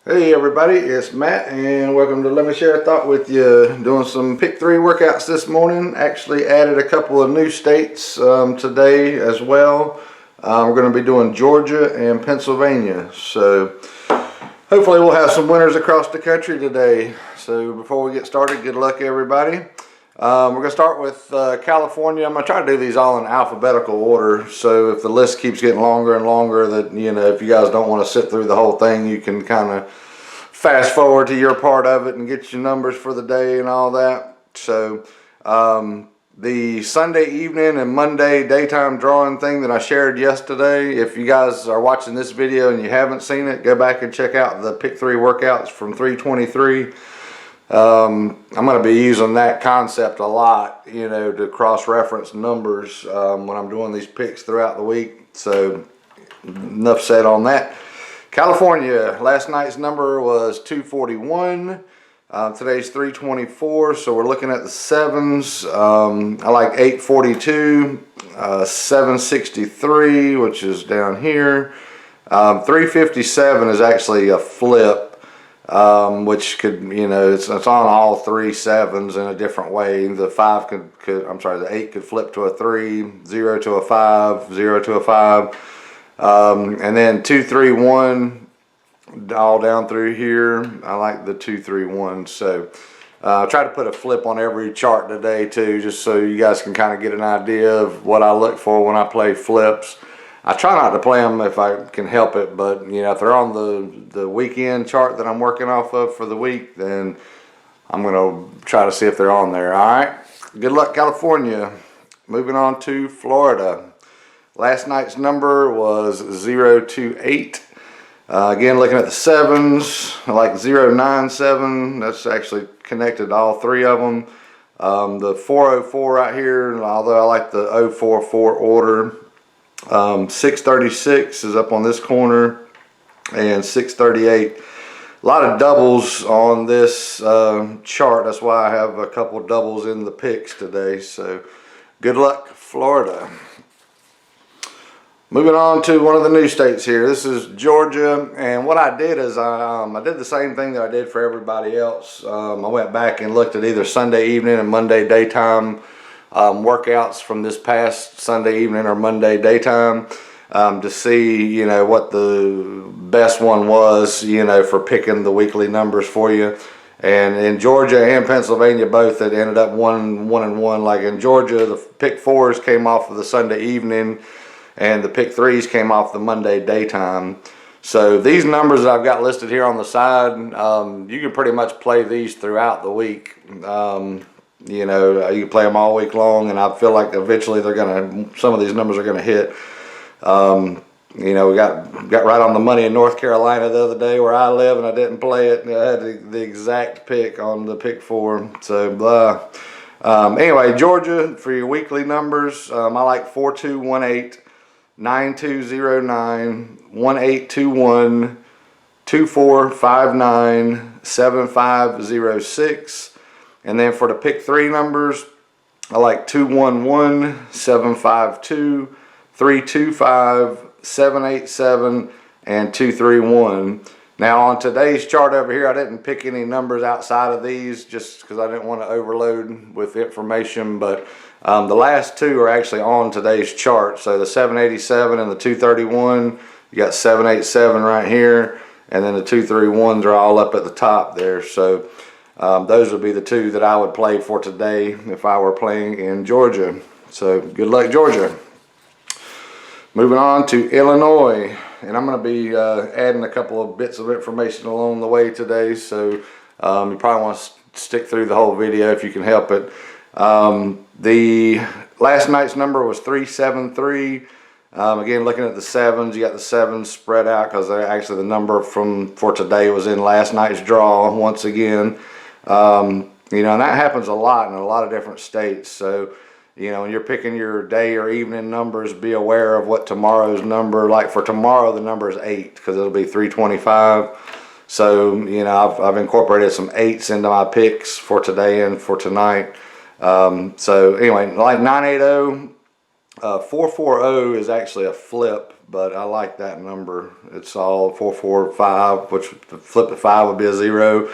Hey everybody, it's Matt and welcome to Let Me Share a Thought with you. Doing some Pick 3 workouts this morning. Actually added a couple of new states today as well. We're going to be doing Georgia and Pennsylvania. So hopefully we'll have some winners across the country today. So before we get started, good luck everybody. We're going to start with California. I'm going to try to do these all in alphabetical order. So if the list keeps getting longer and longer, that if you guys don't want to sit through the whole thing, you can kind of fast forward to your part of it and get your numbers for the day and all that. So the Sunday evening and Monday daytime drawing thing that I shared yesterday, if you guys are watching this video and you haven't seen it, go back and check out the Pick 3 workouts from 323. I'm going to be using that concept a lot, to cross-reference numbers when I'm doing these picks throughout the week. So enough said on that. California, last night's number was 241. Today's 324, so we're looking at the sevens. I like 842, 763, which is down here. 357 is actually a flip. Which could, it's on all three sevens in a different way. The the 8 could flip to a 3, 0 to a 5, 0 to a 5. And then 231 all down through here. I like the 231. So I try to put a flip on every chart today too, just so you guys can kind of get an idea of what I look for when I play flips. I try not to play them if I can help it, but if they're on the weekend chart that I'm working off of for the week, then I'm going to try to see if they're on there. All right. Good luck, California. Moving on to Florida. Last night's number was 028. Again, looking at the sevens, I like 097. That's actually connected to all three of them. The 404 right here, although I like the 044 order. 636 is up on this corner, and 638. A lot of doubles on this chart. That's why I have a couple doubles in the picks today. So good luck, Florida. Moving on to one of the new states here. This is Georgia, and what I did is I did the same thing that I did for everybody else. I went back and looked at either Sunday evening and Monday daytime workouts from this past Sunday evening or Monday daytime to see what the best one was for picking the weekly numbers for you. And in Georgia and Pennsylvania both, it ended up 1-1. Like in Georgia, the pick 4s came off of the Sunday evening and the pick 3s came off the Monday daytime. So these numbers that I've got listed here on the side, you can pretty much play these throughout the week. You can play them all week long, and I feel like eventually some of these numbers are gonna hit. We got right on the money in North Carolina the other day where I live, and I didn't play it. I had the exact pick on the pick 4. So anyway, Georgia for your weekly numbers, I like 4218, 9209, 1821, 2459, 7506. And then for the pick 3 numbers, I like 211, 752, 325, 787, and 231. Now on today's chart over here, I didn't pick any numbers outside of these just because I didn't want to overload with information. But the last 2 are actually on today's chart. So the 787 and the 231, you got 787 right here. And then the 231s are all up at the top there. So those would be the 2 that I would play for today if I were playing in Georgia. So good luck, Georgia. Moving on to Illinois, and I'm going to be adding a couple of bits of information along the way today. So you probably want to stick through the whole video if you can help it. The last night's number was 373. Again, looking at the sevens, you got the sevens spread out because actually the number for today was in last night's draw once again. And that happens a lot in a lot of different states. So, when you're picking your day or evening numbers, be aware of what tomorrow's number. Like for tomorrow, the number is 8 because it'll be 325. So, I've incorporated some 8s into my picks for today and for tonight. So anyway, like 980, 440 is actually a flip but I like that number. It's all 445, which the flip the 5 would be a 0.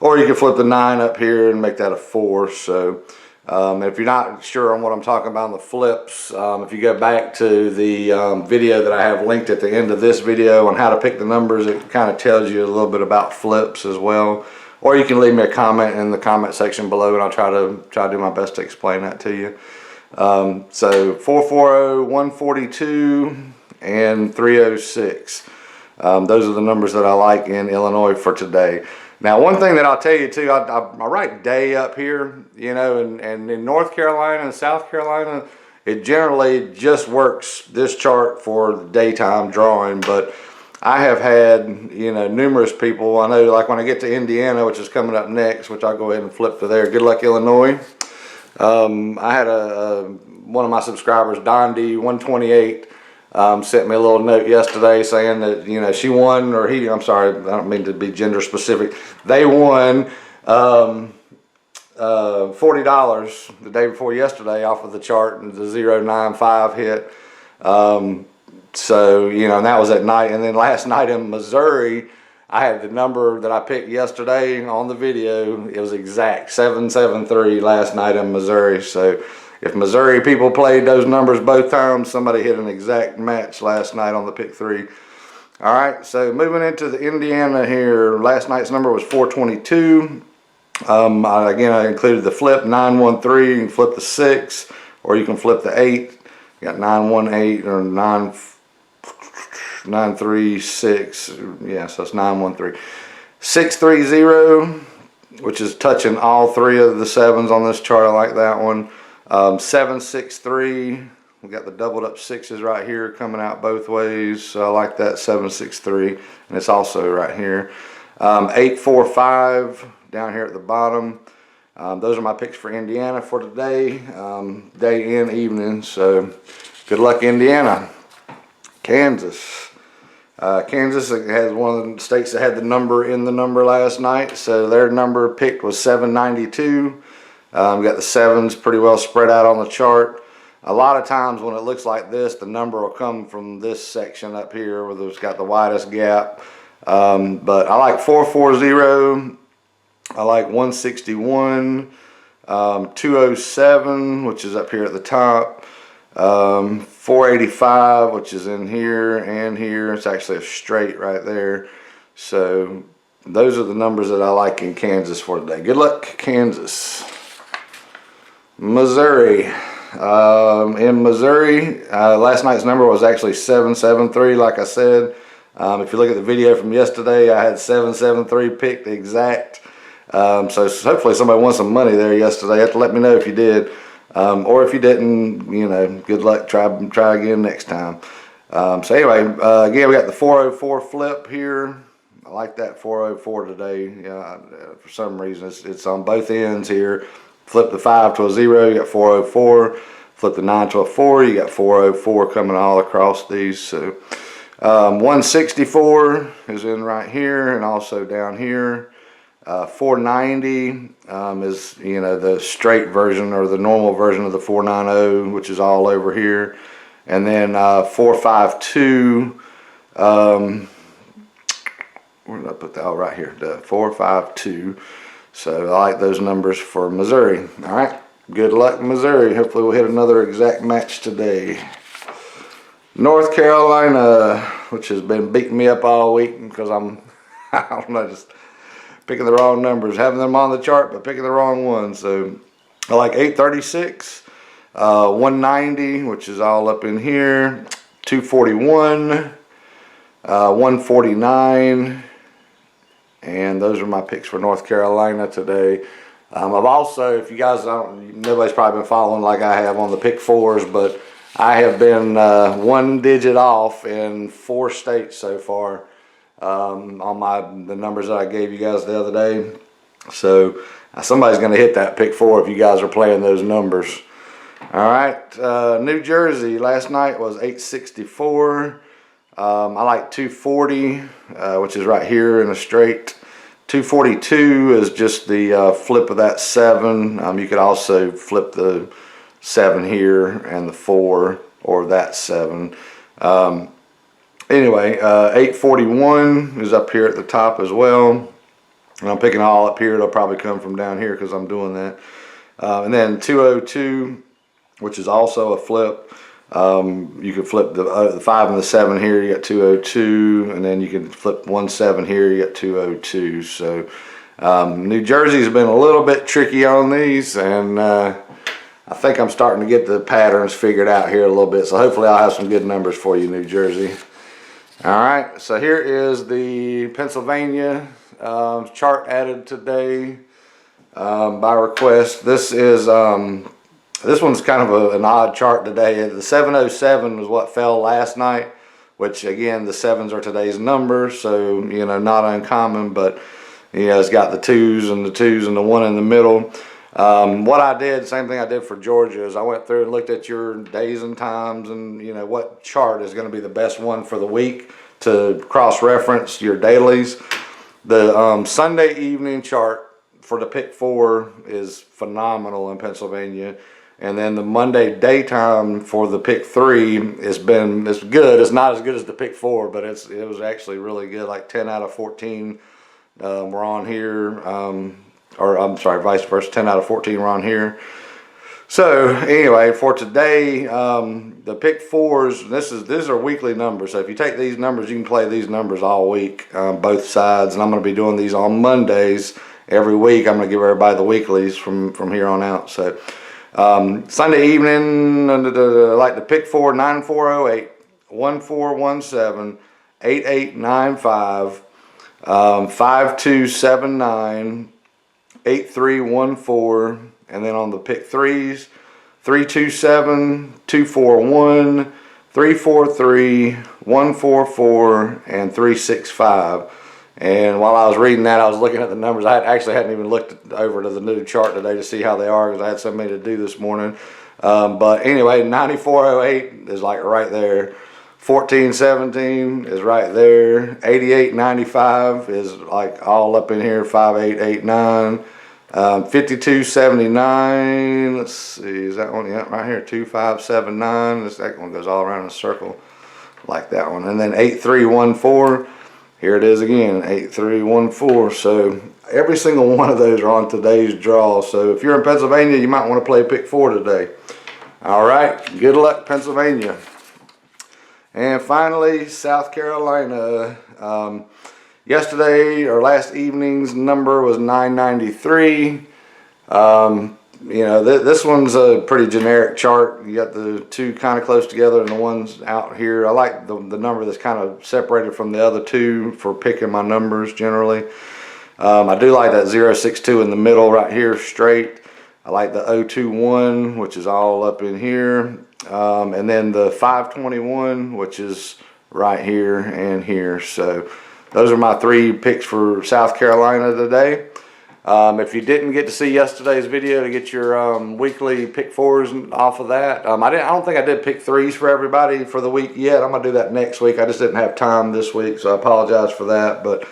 Or you can flip the 9 up here and make that a 4. So if you're not sure on what I'm talking about on the flips, if you go back to the video that I have linked at the end of this video on how to pick the numbers, it kind of tells you a little bit about flips as well. Or you can leave me a comment in the comment section below, and I'll try to do my best to explain that to you. So 440, 142, and 306. Those are the numbers that I like in Illinois for today. Now, one thing that I'll tell you too, I write day up here, you know, and in North Carolina and South Carolina, it generally just works this chart for the daytime drawing. But I have had, you know, numerous people. I know, like when I get to Indiana, which is coming up next, which I'll go ahead and flip to there. Good luck, Illinois. I had one of my subscribers, Don D128, sent me a little note yesterday saying that, you know, she won, or he, I'm sorry, I don't mean to be gender specific. They won $40 the day before yesterday off of the chart, and the 095 hit. So, you know, and that was at night. And then last night in Missouri, I had the number that I picked yesterday on the video. It was exact 773 last night in Missouri. So if Missouri people played those numbers both times, somebody hit an exact match last night on the pick 3. All right, so moving into the Indiana here, last night's number was 422. Again, I included the flip 913. You can flip the 6, or you can flip the 8. You got 918 or 936. Yeah, so it's 913. 630, which is touching all 3 of the 7s on this chart. I like that one. 763. We got the doubled up 6s right here coming out both ways. So I like that 763, and it's also right here. 845 down here at the bottom. Those are my picks for Indiana for today, day and evening. So good luck, Indiana. Kansas. Kansas has one of the states that had the number in the number last night. So their number picked was 792. We got the 7s pretty well spread out on the chart. A lot of times when it looks like this, the number will come from this section up here where it's got the widest gap. But I like 440. I like 161. 207, which is up here at the top. 485, which is in here and here. It's actually a straight right there. So those are the numbers that I like in Kansas for today. Good luck, Kansas. Missouri. In Missouri, last night's number was actually 773, like I said. If you look at the video from yesterday, I had 773 picked exact. So hopefully somebody won some money there yesterday. You have to let me know if you did. Or if you didn't, you know, good luck. Try again next time. So anyway, again, we got the 404 flip here. I like that 404 today. Yeah, for some reason it's on both ends here. Flip the 5 to a 0, you got 404. Flip the 9 to a 4, you got 404 coming all across these. So 164 is in right here and also down here. 490 is, you know, the straight version or the normal version of the 490, which is all over here. And then 452, where did I put that? Oh, right here, the 452. So I like those numbers for Missouri. All right, good luck, Missouri. Hopefully we'll hit another exact match today. North Carolina, which has been beating me up all week because I'm, I don't know, just picking the wrong numbers, having them on the chart, but picking the wrong ones. So I like 836, 190, which is all up in here, 241, 149, and those are my picks for North Carolina today. I've also, if you guys don't, nobody's probably been following like I have on the pick 4s, but I have been 1 digit off in 4 states so far. On the numbers that I gave you guys the other day. So somebody's going to hit that pick 4 if you guys are playing those numbers. All right, New Jersey last night was 864. I like 240, which is right here in a straight. 242 is just the flip of that 7. You could also flip the 7 here and the 4, or that 7. Anyway, 841 is up here at the top as well. And I'm picking all up here. It'll probably come from down here because I'm doing that. And then 202, which is also a flip. You can flip the 5 and the 7 here, you got 202, and then you can flip 17 here, you got 202. So New Jersey's been a little bit tricky on these, and I think I'm starting to get the patterns figured out here a little bit. So hopefully I'll have some good numbers for you, New Jersey. All right, so here is the Pennsylvania chart added today by request. This one's kind of an odd chart today. The 707 was what fell last night, which again, the 7s are today's numbers, so you know, not uncommon, but you know, it's got the 2s and the 2s and the 1 in the middle. What I did, same thing I did for Georgia, is I went through and looked at your days and times and you know what chart is going to be the best one for the week to cross-reference your dailies. The Sunday evening chart for the pick 4 is phenomenal in Pennsylvania. And then the Monday daytime for the pick 3 it's good. It's not as good as the pick 4, but it was actually really good. Like 10 out of 14 were on here, or I'm sorry, vice versa. 10 out of 14 were on here. So anyway, for today, the pick 4s. These are weekly numbers. So if you take these numbers, you can play these numbers all week, both sides. And I'm going to be doing these on Mondays every week. I'm going to give everybody the weeklies from here on out. So. Sunday evening, like the pick 4, 9408, 1417, 8895, 5279, 8314, and then on the pick 3s, 327, 241, 343, 144, and 365. And while I was reading that, I was looking at the numbers. I actually hadn't even looked over to the new chart today to see how they are because I had so many to do this morning. But anyway, 9408 is like right there. 1417 is right there. 8895 is like all up in here. 5889. 5279. Let's see, is that one? Yeah, right here. 2579. That one goes all around in a circle like that one. And then 8314. Here it is again, 8314. So every single one of those are on today's draw. So if you're in Pennsylvania, you might want to play pick 4 today. All right, good luck, Pennsylvania. And finally, South Carolina. Yesterday or last evening's number was 993. You know, this one's a pretty generic chart. You got the 2 kind of close together and the ones out here. I like the number that's kind of separated from the other 2 for picking my numbers generally. I do like that 062 in the middle right here straight. I like the 021, which is all up in here. And then the 521, which is right here and here. So those are my 3 picks for South Carolina today. If you didn't get to see yesterday's video to get your weekly pick 4s off of that, I don't think I did pick 3s for everybody for the week yet. I'm gonna do that next week. I just didn't have time this week, so I apologize for that. But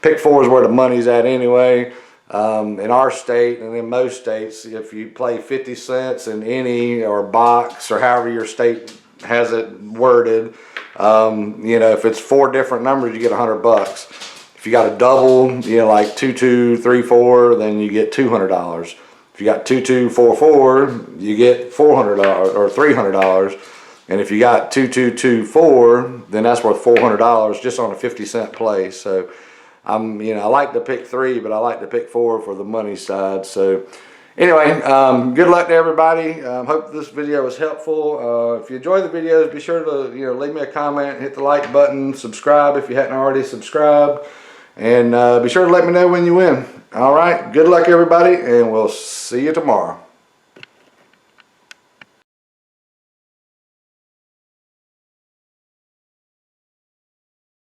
pick 4 is where the money's at anyway. In our state and in most states, if you play 50 cents in any or box or however your state has it worded, you know, if it's 4 different numbers, you get $100. If you got a double, you know, like 2234, then you get $200. If you got 2244, you get $400 or $300. And if you got 2224, then that's worth $400 just on a 50-cent play. So you know, I like to pick 3, but I like to pick 4 for the money side. So anyway, good luck to everybody. Hope this video was helpful. If you enjoy the videos, be sure to leave me a comment, hit the like button, subscribe if you hadn't already subscribed, and be sure to let me know when you win. All right, good luck everybody, and we'll see you tomorrow.